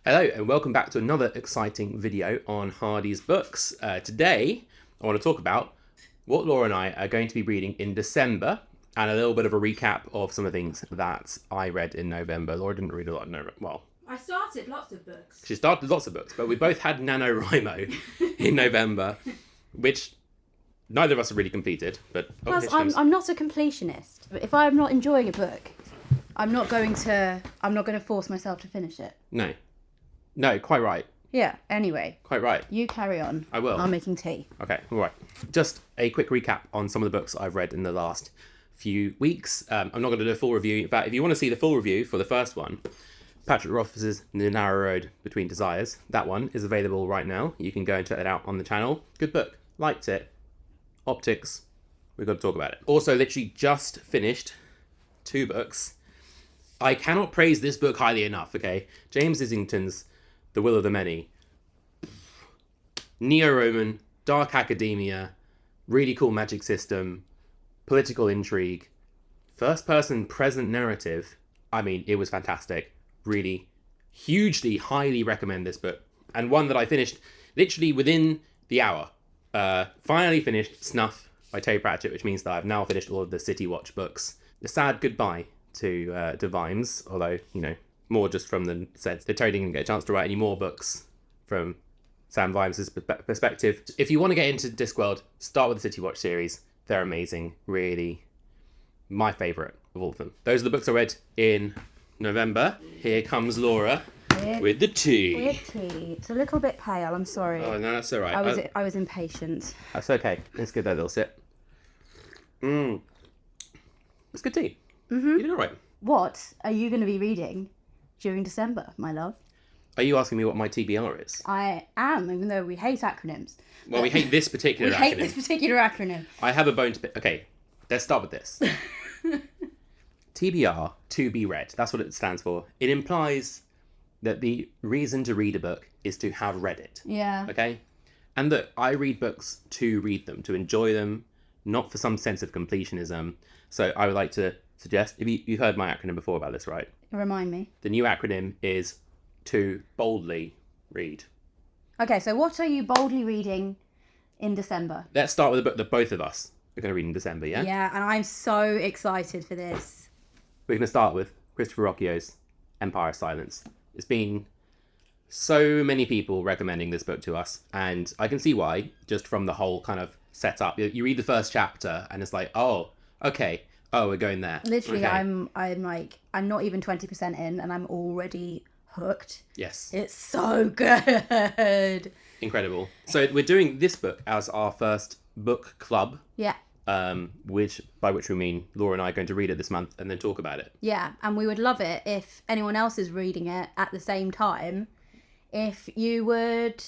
Hello and welcome back to another exciting video on Hardy's books. Today I want to talk about what Laura and I are going to be reading in December and a little bit of a recap of some of the things that I read in November. Laura didn't read a lot in November. Well, I started lots of books. She started lots of books, but we both had NaNoWriMo in November, which neither of us have really completed. But Plus, I'm not a completionist. But if I'm not enjoying a book, I'm not going to force myself to finish it. No, quite right. Yeah, anyway. Quite right. You carry on. I will. I'm making tea. Okay, all right. Just a quick recap on some of the books I've read in the last few weeks. I'm not going to do a full review. In fact, if you want to see the full review for the first one, Pratchett Rothfuss's The Narrow Road Between Desires, that one is available right now. You can go and check it out on the channel. Good book. Liked it. Optics. We've got to talk about it. Also, literally just finished 2 books. I cannot praise this book highly enough, okay? James Islington's The Will of the Many. Neo-Roman, dark academia, really cool magic system, political intrigue, first-person present narrative. I mean, it was fantastic. Really, hugely, highly recommend this book. And one that I finished literally within the hour. Finally finished Snuff by Pratchett, which means that I've now finished all of the City Watch books. A sad goodbye to Vimes, although, you know, more just from the sense that Terry didn't get a chance to write any more books from Sam Vimes' perspective. If you want to get into Discworld, start with the City Watch series. They're amazing. Really, my favourite of all of them. Those are the books I read in November. Here comes Laura with the tea. With tea. It's a little bit pale, I'm sorry. Oh, no, that's all right. I was impatient. That's okay. Let's give that a little sip. It's good tea. Mm-hmm. You did all right. What are you going to be reading during December, my love? Are you asking me what my TBR is? I am, even though we hate acronyms. Well, we hate this particular acronym. We hate this particular acronym. I have a bone to pick. Okay, let's start with this. TBR, to be read. That's what it stands for. It implies that the reason to read a book is to have read it. Yeah. Okay? And look, I read books to read them, to enjoy them, not for some sense of completionism. So I would like to suggest, if you've heard my acronym before about this, right? Remind me. The new acronym is to boldly read. Okay, so what are you boldly reading in December? Let's start with a book that both of us are going to read in December, yeah? Yeah, and I'm so excited for this. We're going to start with Christopher Ruocchio's Empire of Silence. It's been so many people recommending this book to us, and I can see why, just from the whole kind of setup. You read the first chapter, and it's like, oh, okay. Oh, we're going there. Literally, okay. I'm not even 20% in, and I'm already hooked. Yes. It's so good. Incredible. So we're doing this book as our first book club. Yeah. By which we mean Laura and I are going to read it this month and then talk about it. Yeah, and we would love it if anyone else is reading it at the same time. If you would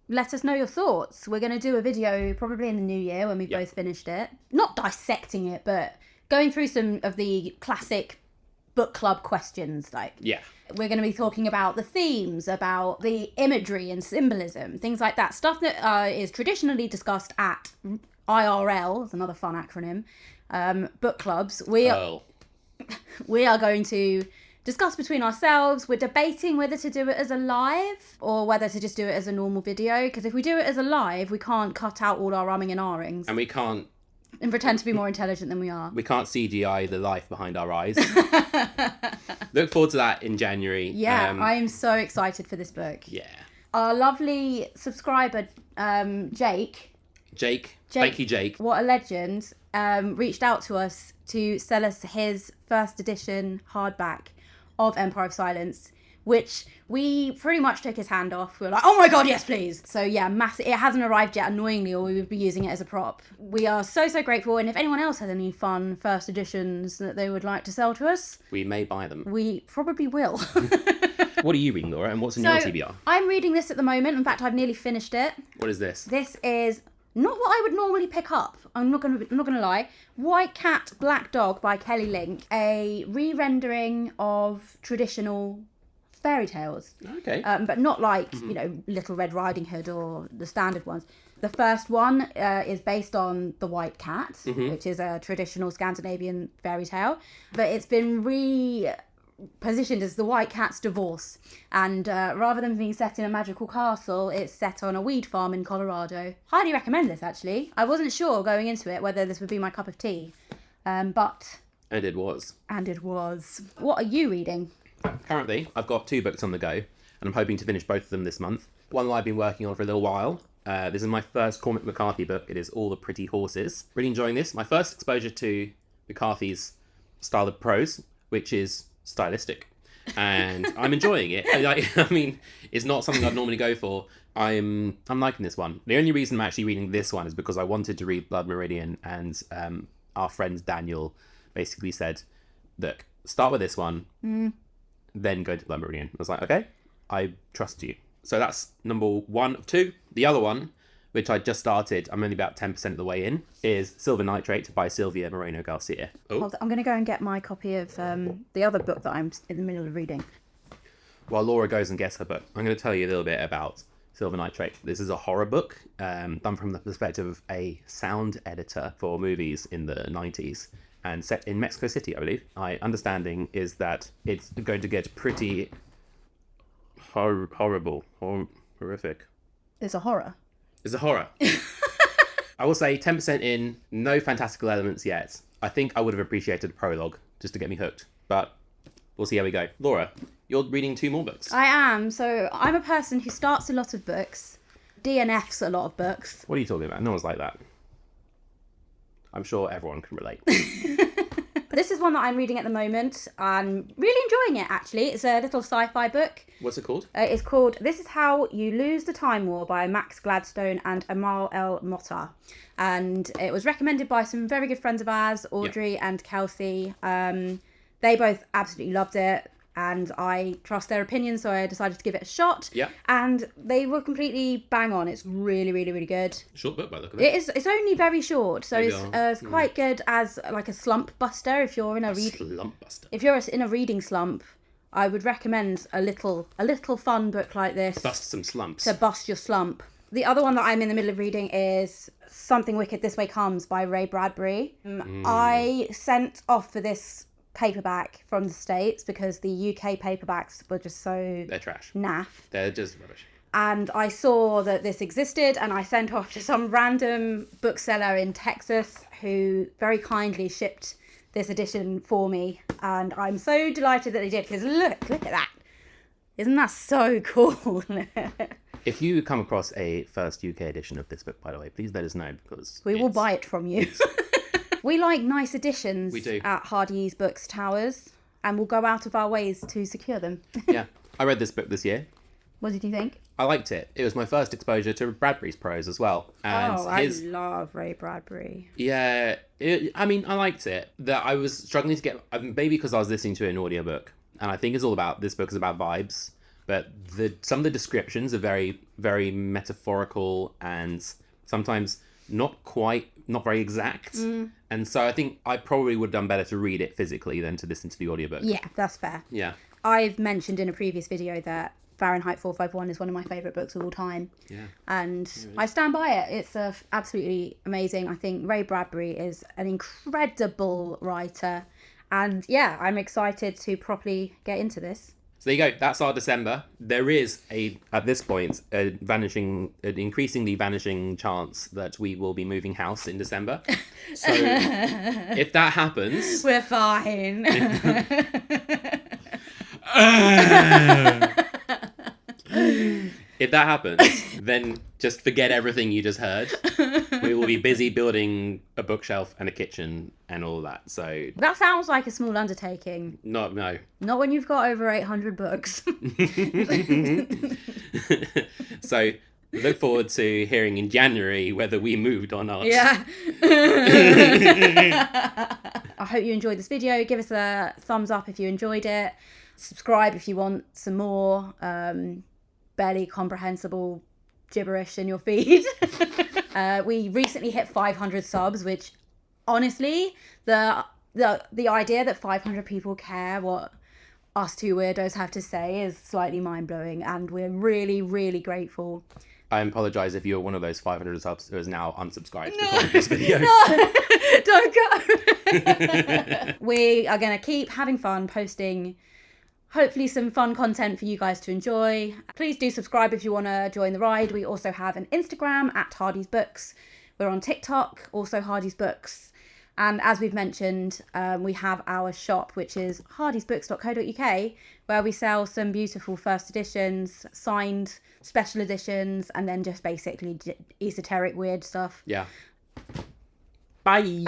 let us know your thoughts. We're going to do a video probably in the new year when we've both finished it. Not dissecting it, but going through some of the classic book club questions. We're going to be talking about the themes, about the imagery and symbolism, things like that. Stuff that is traditionally discussed at IRL, it's another fun acronym, book clubs. We are going to discuss between ourselves. We're debating whether to do it as a live or whether to just do it as a normal video. Because if we do it as a live, we can't cut out all our umming and ahhings. And we can't... And pretend to be more intelligent than we are. We can't CGI the life behind our eyes. Look forward to that in January. Yeah, I am so excited for this book. Yeah. Our lovely subscriber, Jake. Thank you, Jake. What a legend. Reached out to us to sell us his first edition hardback of Empire of Silence, which we pretty much took his hand off. We were like, oh my god, yes, please. So yeah, massive. It hasn't arrived yet, annoyingly, or we would be using it as a prop. We are so, so grateful. And if anyone else has any fun first editions that they would like to sell to us, we may buy them. We probably will. What are you reading, Laura? And what's in your TBR? I'm reading this at the moment. In fact, I've nearly finished it. What is this? This is not what I would normally pick up. I'm not gonna lie. White Cat, Black Dog by Kelly Link, a re-rendering of traditional fairy tales. Okay. But not like, Little Red Riding Hood or the standard ones. The first one is based on The White Cat, which is a traditional Scandinavian fairy tale. But it's been positioned as the White Cat's divorce. And rather than being set in a magical castle, it's set on a weed farm in Colorado. Highly recommend this, actually. I wasn't sure going into it whether this would be my cup of tea. But... And it was. And it was. What are you reading? Currently, I've got 2 books on the go, and I'm hoping to finish both of them this month. One that I've been working on for a little while. This is my first Cormac McCarthy book. It is All the Pretty Horses. Really enjoying this. My first exposure to McCarthy's style of prose, which is stylistic. And I'm enjoying it. I mean, it's not something I'd normally go for. I'm liking this one. The only reason I'm actually reading this one is because I wanted to read Blood Meridian, and our friend Daniel basically said, look, start with this one, then go to Blood Meridian. I was like, okay, I trust you. So that's number 1 of 2. The other one, which I just started, I'm only about 10% of the way in, is Silver Nitrate by Silvia Moreno-Garcia. Oh. Hold on, I'm going to go and get my copy of the other book that I'm in the middle of reading. While Laura goes and gets her book, I'm going to tell you a little bit about Silver Nitrate. This is a horror book done from the perspective of a sound editor for movies in the 90s and set in Mexico City, I believe. My understanding is that it's going to get pretty horrible, horrific. It's a horror. It's a horror. I will say 10% in, no fantastical elements yet. I think I would have appreciated a prologue just to get me hooked, but we'll see how we go. Laura, you're reading 2 more books. I am. So I'm a person who starts a lot of books, DNFs a lot of books. What are you talking about? No one's like that. I'm sure everyone can relate. But this is one that I'm reading at the moment. I'm really enjoying it, actually. It's a little sci-fi book. What's it called? It's called This Is How You Lose the Time War by Max Gladstone and Amal El-Mohtar. And it was recommended by some very good friends of ours, Audrey and Kelsey. They both absolutely loved it, and I trust their opinion, so I decided to give it a shot. Yeah. And they were completely bang on. It's really, really, really good. Short book by the look of it. It's only very short, so it's quite good as like a slump buster if you're in a Slump buster. If you're in a reading slump. I would recommend a little fun book like this. Bust some slumps. To bust your slump. The other one that I'm in the middle of reading is Something Wicked This Way Comes by Ray Bradbury. I sent off for this paperback from the States because the UK paperbacks were just so... They're trash. Naff. They're just rubbish. And I saw that this existed, and I sent off to some random bookseller in Texas who very kindly shipped this edition for me, and I'm so delighted that they did, because look at that. Isn't that so cool? If you come across a first UK edition of this book, by the way, please let us know, because we will buy it from you. We like nice editions at Hardy's Books Towers, and we'll go out of our ways to secure them. Yeah, I read this book this year. What did you think? I liked it. It was my first exposure to Bradbury's prose as well. And I love Ray Bradbury. Yeah, I liked it. That I was struggling to get, maybe because I was listening to an audiobook, and I think it's all about, this book is about vibes, but some of the descriptions are very, very metaphorical and sometimes not very exact. And so I think I probably would have done better to read it physically than to listen to the audiobook. Yeah, that's fair. Yeah. I've mentioned in a previous video that Fahrenheit 451 is one of my favourite books of all time. Yeah. And I stand by it. It's absolutely amazing. I think Ray Bradbury is an incredible writer. And yeah, I'm excited to properly get into this. So there you go. That's our December. There is at this point, an increasingly vanishing chance that we will be moving house in December. So if that happens... We're fine. If that happens, then just forget everything you just heard. We will be busy building a bookshelf and a kitchen and all that. So that sounds like a small undertaking. No. Not when you've got over 800 books. So look forward to hearing in January whether we moved or not. Yeah. I hope you enjoyed this video. Give us a thumbs up if you enjoyed it. Subscribe if you want some more barely comprehensible gibberish in your feed. We recently hit 500 subs, which honestly, the idea that 500 people care what us two weirdos have to say is slightly mind-blowing, and we're really, really grateful. I apologise if you're one of those 500 subs who is now unsubscribed because of this video. No, don't go. We are going to keep having fun posting hopefully some fun content for you guys to enjoy. Please do subscribe if you want to join the ride. We also have an Instagram at Hardy's Books. We're on TikTok, also Hardy's Books. And as we've mentioned, we have our shop, which is hardysbooks.co.uk, where we sell some beautiful first editions, signed special editions, and then just basically esoteric weird stuff. Yeah. Bye.